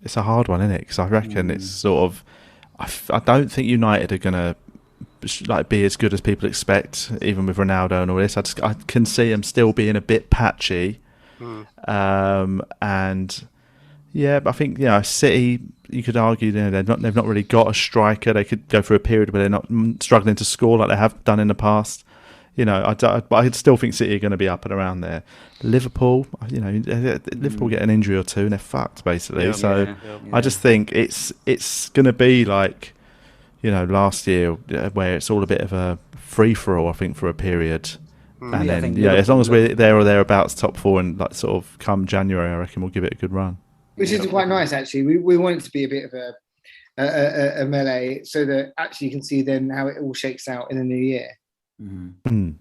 it's a hard one, isn't it? Because I reckon it's sort of, I don't think United are going to like be as good as people expect, even with Ronaldo and all this. I can see them still being a bit patchy, and yeah, but I think City. You could argue they've not really got a striker. They could go through a period where they're not struggling to score like they have done in the past. But I still think City are going to be up and around there. Liverpool, Liverpool get an injury or two and they're fucked basically. I just think it's going to be like, last year where it's all a bit of a free for all. I think for a period, and then as long as we're there or thereabouts, top four, and like sort of come January, I reckon we'll give it a good run. Which is quite nice, actually. We want it to be a bit of a melee, so that actually you can see then how it all shakes out in the new year. Mm.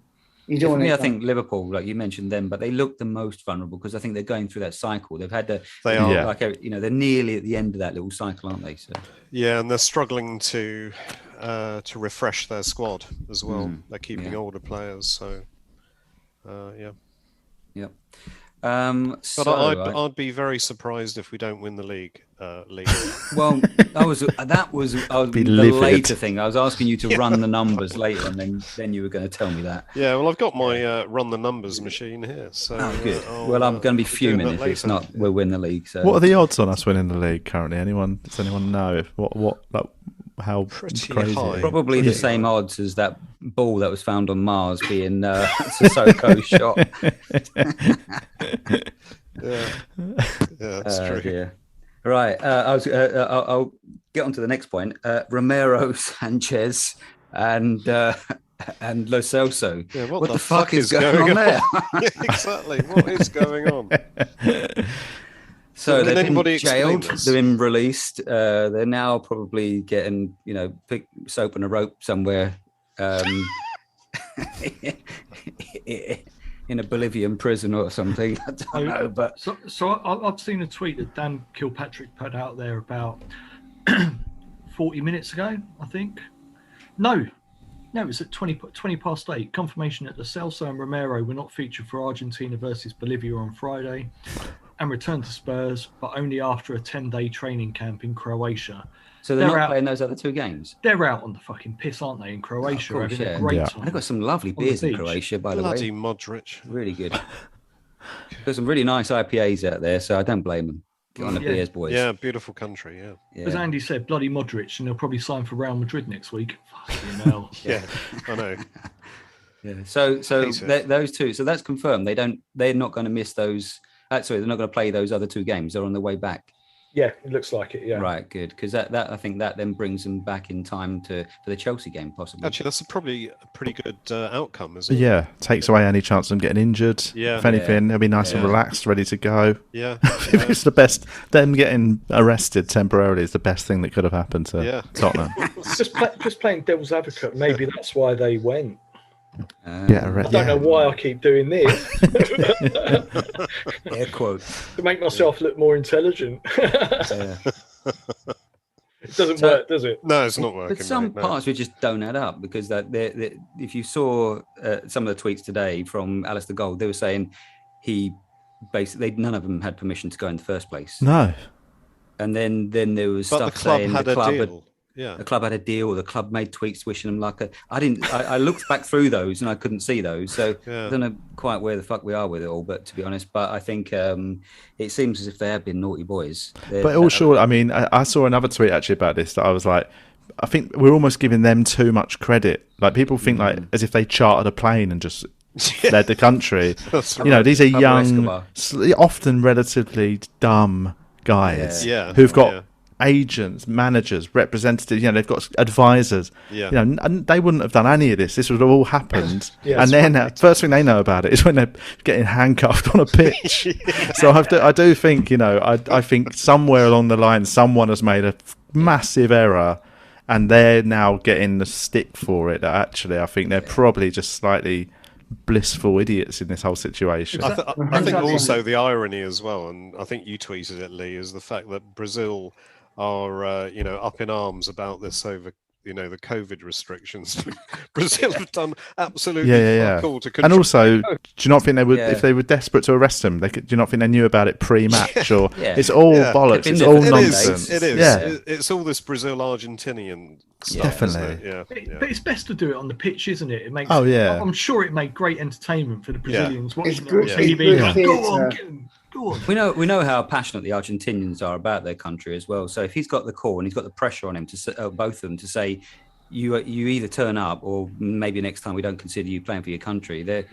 You don't want I think Liverpool, like you mentioned them, but they look the most vulnerable because I think they're going through that cycle. They've had they're nearly at the end of that little cycle, aren't they? So and they're struggling to refresh their squad as well. They're keeping older players, so Yep. But I'd be very surprised if we don't win the league. Well, that was the later thing. I was asking you to run the numbers later, and then you were going to tell me that. Yeah, well, I've got my run the numbers machine here. So good. Well, I'm going to be fuming if it's not we'll win the league. So what are the odds on us winning the league currently? Does anyone know how pretty crazy? High. Probably the same odds as that ball that was found on Mars being Sissoko's shot. That's true. Dear. Right, I'll get on to the next point. Romero, Sanchez, and Lo Celso. Yeah, what the fuck is going on there? Exactly. What is going on? So they've been jailed, they've been released. They're now probably getting, soap and a rope somewhere in a Bolivian prison or something. I don't know, but so I've seen a tweet that Dan Kilpatrick put out there about 40 minutes ago, I think. No, it was at 20 past 8. Confirmation that Lo Celso and Romero were not featured for Argentina versus Bolivia on Friday and returned to Spurs, but only after a 10-day training camp in Croatia. So they're not playing those other two games? They're out on the fucking piss, aren't they, in Croatia? Of course, having a great time. They've got some lovely beers in Croatia, by the way. Bloody Modric. Really good. There's some really nice IPAs out there, so I don't blame them. Get on the beers, boys. Yeah, beautiful country, yeah. As Andy said, bloody Modric, and they'll probably sign for Real Madrid next week. Fucking hell. Yeah, I know. Yeah. So those two. So that's confirmed. They're not going to miss those. They're not going to play those other two games. They're on their way back. Yeah, it looks like it. Yeah. Right. Good. Because that I think that then brings them back in time for the Chelsea game, possibly. Actually, that's probably a pretty good outcome, isn't it? Yeah, takes away any chance of them getting injured. Yeah. If anything, they'll be nice and relaxed, ready to go. Yeah. It's the best. Them getting arrested temporarily is the best thing that could have happened to Tottenham. just playing devil's advocate. Maybe that's why they went. I don't know why I keep doing this. Air quote. To make myself look more intelligent. It doesn't work, does it? No, it's not working. But some parts we just don't add up because if you saw some of the tweets today from Alistair Gold, they were saying he basically none of them had permission to go in the first place. No. And then there was stuff saying the club had a deal, or the club made tweets wishing them luck. I looked back through those and I couldn't see those, so I don't know quite where the fuck we are with it all. But to be honest, I think it seems as if they have been naughty boys. But all short, I mean, I saw another tweet actually about this that I was like, I think we're almost giving them too much credit. Like people think like as if they chartered a plane and just led the country. These are young, often relatively dumb guys who've got agents, managers, representatives. They've got advisors. And they wouldn't have done any of this. This would have all happened, and then first thing they know about it is when they're getting handcuffed on a pitch. So I do think, I think somewhere along the line, someone has made a massive error, and they're now getting the stick for it. Actually, I think they're probably just slightly blissful idiots in this whole situation. I think also the irony as well, and I think you tweeted it, Lee, is the fact that Brazil are up in arms about this over the COVID restrictions. Brazil have done absolutely fuck all to control. And also, do you not think they would, if they were desperate to arrest him, do you not think they knew about it pre-match? Or it's all bollocks, it's all nonsense. It is. Yeah. It's all this Brazil-Argentinian stuff. Definitely. But it's best to do it on the pitch, isn't it? It makes. I'm sure it made great entertainment for the Brazilians watching it on TV. Go on. We know how passionate the Argentinians are about their country as well. So if he's got the call and he's got the pressure on him to both of them to say, you either turn up or maybe next time we don't consider you playing for your country. They're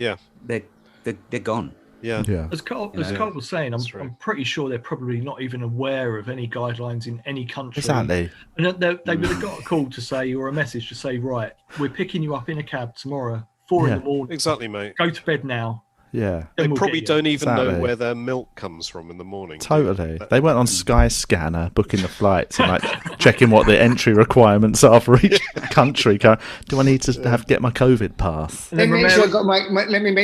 gone. Yeah. As Carl was saying, I'm pretty sure they're probably not even aware of any guidelines in any country. Exactly. And they would have got a call to say, or a message to say, right, we're picking you up in a cab tomorrow, 4 in the morning. Exactly, mate. Go to bed now. Yeah. They probably don't even know where their milk comes from in the morning. Totally. They went on Sky Scanner booking the flights and checking what the entry requirements are for each country. Do I need to get my COVID pass? Let me make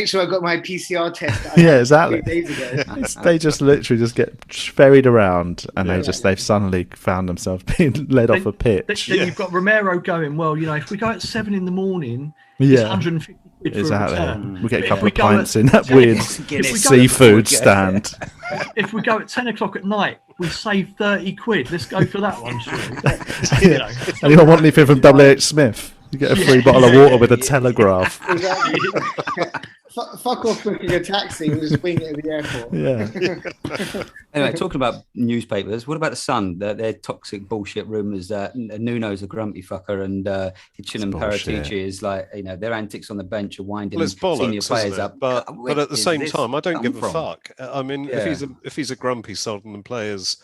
sure I got my PCR test. Exactly. 2 days ago. They just literally get ferried around and they've suddenly found themselves being led off a pitch. Then you've got Romero going, well, if we go at 7 in the morning, it's 150 Exactly. We get a couple of pints in that weird seafood stand. If we go at 10 o'clock at night, we save 30 quid. Let's go for that one, surely. And you don't want anything from WH Smith. You get a free bottle of water with a Telegraph. Exactly. Fuck off booking a taxi and just wing it at the airport. Yeah. Anyway, talking about newspapers, what about the Sun? Their toxic bullshit rumours that Nuno's a grumpy fucker and Hitchin and Paratici is their antics on the bench are winding senior players up. But at the same time, I don't give a fuck. I mean, if he's a grumpy sod and the players,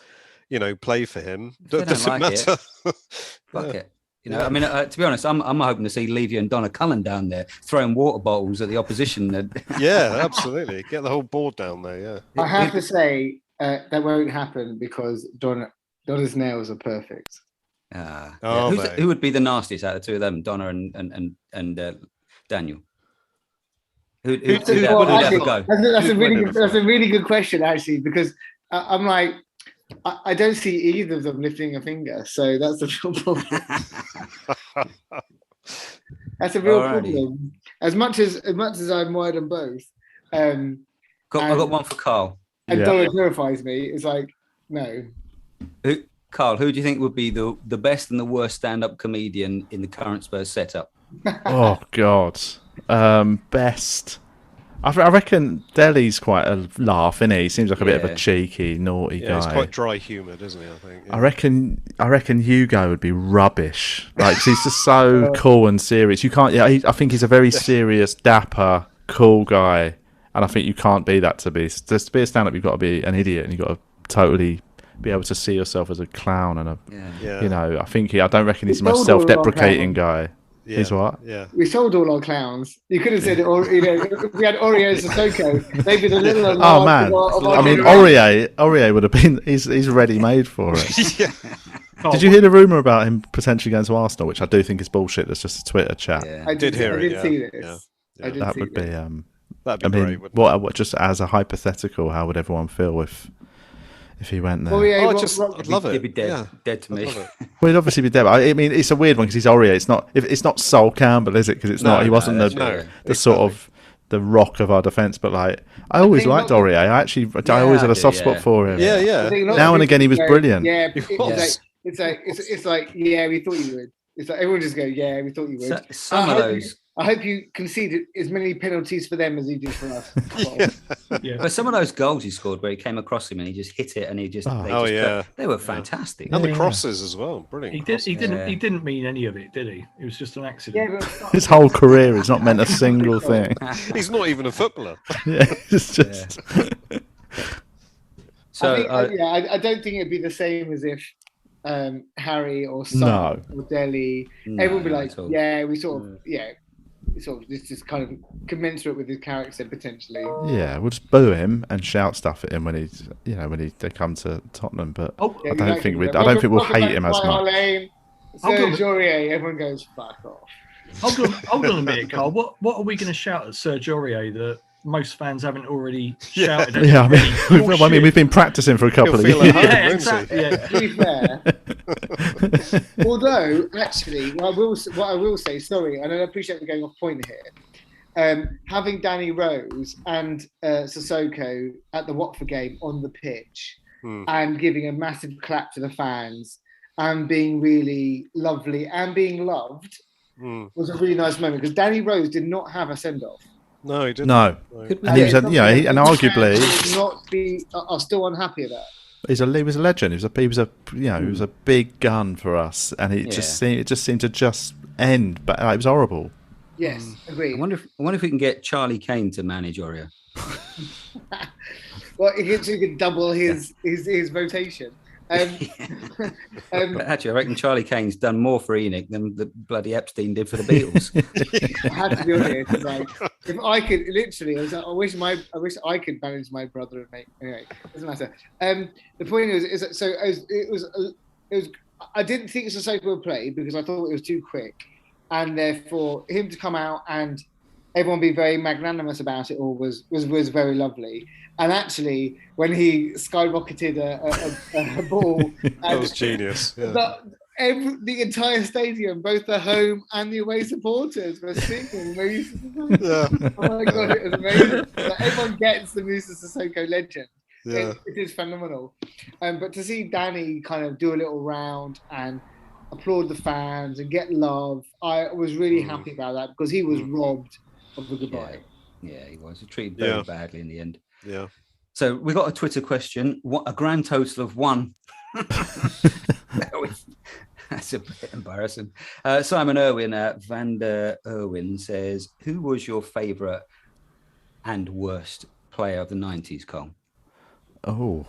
play for him, doesn't matter. Fuck it. I mean, to be honest, I'm hoping to see Levy and Cullen down there throwing water bottles at the opposition. Yeah, absolutely. Get the whole board down there. Yeah. I have to say that won't happen because Donna's nails are perfect. Who would be the nastiest out of the two of them, Donna and Daniel? Who'd ever go? That's a really good question, actually, because I'm like, I don't see either of them lifting a finger, so that's the real problem. That's a real problem. As much as I'm wide on both, I've got one for Carl. And Donna terrifies me. It's like, no. Carl, who do you think would be the best and the worst stand-up comedian in the current Spurs setup? Oh God, best. I reckon Deli's quite a laugh, isn't he? He seems like a bit of a cheeky, naughty guy. He's quite dry-humoured, isn't he? I think. Yeah. I reckon Hugo would be rubbish. He's just so cool and serious. You can't. I think he's a very serious, dapper, cool guy, and I think you can't be that to be a stand-up. You've got to be an idiot, and you've got to totally be able to see yourself as a clown and I don't reckon he's the most self-deprecating guy. Yeah. He's what? Yeah. We sold all our clowns. You could have said, if we had Oreo Sissoko, they'd be the little. Oh man! I mean, Aurier would have been. He's ready made for it. Yeah. Did you hear the rumor about him potentially going to Arsenal, which I do think is bullshit? That's just a Twitter chat. Yeah. I did hear it. I did see this. Yeah. That would be. That'd be great. What? Just as a hypothetical, how would everyone feel if he went there? I'd love it. He'd be dead to me. Well, he'd obviously be dead. I mean, it's a weird one because he's Aurier. It's not Sol Campbell, is it? Because it's not. He wasn't the sort of the rock of our defence. But I always liked Aurier. I always had a soft spot for him. Yeah. Now and again, he was brilliant. Yeah, it's like we thought you would. It's like everyone just go, yeah, we thought you would. Some of those. I hope you conceded as many penalties for them as you did for us. But some of those goals he scored where he came across him and he just hit it and they were fantastic. And the crosses as well, brilliant. He didn't mean any of it, did he? It was just an accident. His whole career he's not meant a single thing. He's not even a footballer. It's just. So I don't think it'd be the same as if Harry or Son or Dele. Everyone would be like, it's just kind of commensurate with his character potentially. Yeah, we'll just boo him and shout stuff at him when they come to Tottenham. But I don't think we'll hate him as much. Serge Aurier, everyone goes fuck off. Hold on a minute, Carl. What are we going to shout at Serge Aurier that most fans haven't already shouted at? Yeah, we've been practicing for a couple of years. Yeah, exactly. To be fair, Although, actually, what I will say, sorry, and I appreciate we're going off point here. Having Danny Rose and Sissoko at the Watford game on the pitch and giving a massive clap to the fans and being really lovely and being loved was a really nice moment, because Danny Rose did not have a send-off. No, he didn't. No. And he was, and arguably are still unhappy about it. He was a legend. He was a big gun for us, and it just seemed to end, but it was horrible. Yes, agreed. I wonder if we can get Charlie Kane to manage Oria. Well, he could double his votation. Actually, I reckon Charlie Kane's done more for Enoch than the bloody Epstein did for the Beatles. I had to be honest. Like, if I could, literally, I wish I could manage my brother and mate. Anyway, doesn't matter. The point is that it was. I didn't think Sissoko would play because I thought it was too quick, and therefore him to come out and everyone be very magnanimous about it all was very lovely. And actually, when he skyrocketed a ball, that was genius. Yeah. The entire stadium, both the home and the away supporters, were singing. Oh my god, it was amazing! Like, everyone gets the Moussa Sissoko legend. Yeah. It is phenomenal. But to see Danny kind of do a little round and applaud the fans and get love, I was really happy about that, because he was robbed of a goodbye. Yeah, he was treated very badly in the end. Yeah. So we got a Twitter question. What a grand total of 1. That's a bit embarrassing. Simon Irwin at Vander Irwin says, "Who was your favourite and worst player of the 90s, Carl?" Oh,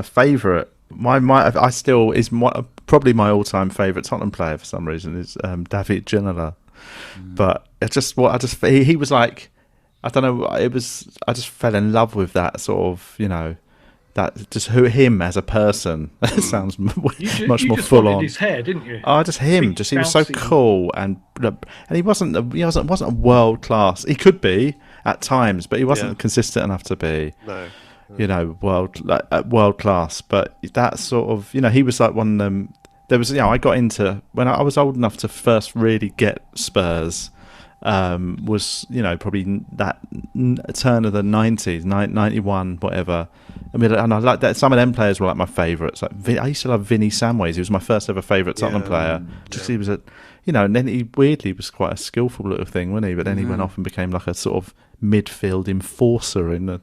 favourite. I still is probably my all-time favourite Tottenham player for some reason is David Ginola. But he was like, I don't know. I just fell in love with that sort of, that just him as a person. That sounds much more full on. His hair, didn't you? Oh, just him. He was so cool, and he wasn't a world class. He could be at times, but he wasn't consistent enough to be. No. World class. But that sort of, he was like one of them. There was, I got into when I was old enough to first really get Spurs. Was probably that turn of the 90s, 91, whatever. I mean, and I like that. Some of them players were like my favourites. Like I used to love Vinnie Samways. He was my first ever favourite Tottenham player. He was and then he weirdly was quite a skillful little thing, wasn't he? But then he went off and became like a sort of midfield enforcer in the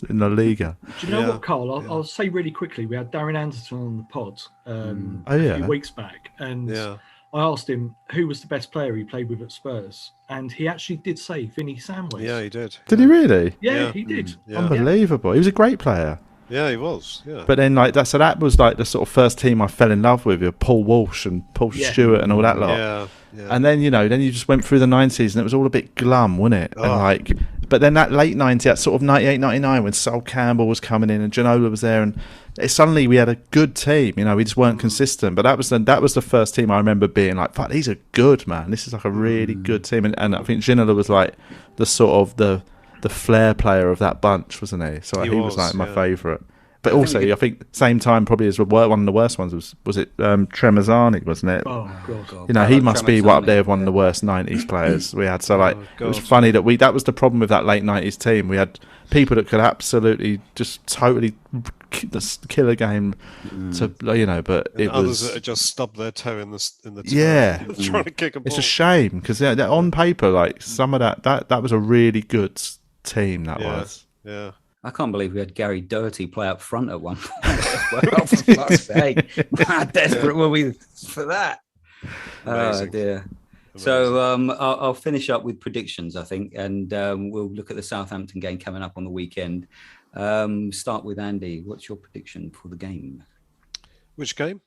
Liga. Do you know what, Carl? I'll say really quickly. We had Darren Anderson on the pod a few weeks back, and I asked him who was the best player he played with at Spurs, and he actually did say Vinnie Samways. Yeah, he did. Did he really? Yeah, he did. Yeah. Unbelievable. He was a great player. Yeah, he was. Yeah. But then, that was like the sort of first team I fell in love with Paul Walsh and Paul Stewart and all that lot. Yeah. And then then you just went through the 90s and it was all a bit glum, wasn't it? And but then that late 90s, that sort of 98, 99, when Sol Campbell was coming in and Ginola was there, and suddenly we had a good team. We just weren't consistent. But that was the first team I remember being like, "Fuck, these are good, man. This is like a really good team." And I think Ginola was like the sort of the flair player of that bunch, wasn't he? So he was like my favourite. But also, I think same time probably as one of the worst ones was it Tremazzani, wasn't it? Oh God! He must be up there with one of the worst 90s players we had. So it was funny that was the problem with that late 90s team. We had people that could absolutely just totally kill a game, but it others was that just stubbed their toe in the trying to kick a ball. It's a shame because on paper, some of that was a really good team. That was. Yeah. I can't believe we had Gary Doherty play up front at one point. Well, for fuck's sake. How desperate were we for that? Amazing. Oh, dear. Amazing. So I'll finish up with predictions, I think, and we'll look at the Southampton game coming up on the weekend. Start with Andy. What's your prediction for the game? Which game?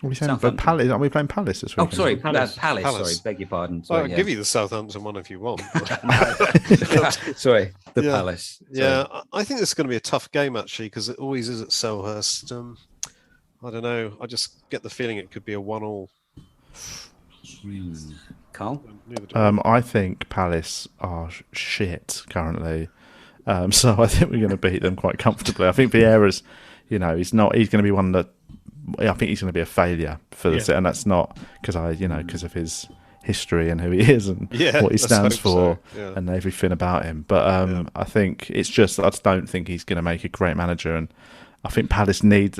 Are we playing Palace this week? Oh, sorry, Palace. Sorry, beg your pardon. Sorry, I'll give you the Southampton one if you want. Sorry, Palace. Sorry. Yeah, I think this is going to be a tough game, actually, because it always is at Selhurst. I don't know. I just get the feeling it could be a 1-1. Carl? I think Palace are shit currently. So I think we're going to beat them quite comfortably. I think Vieira's, he's going to be one of the I think he's going to be a failure for the and that's not because because of his history and who he is and what he stands for and everything about him. But I think it's just I just don't think he's going to make a great manager, and I think Palace needs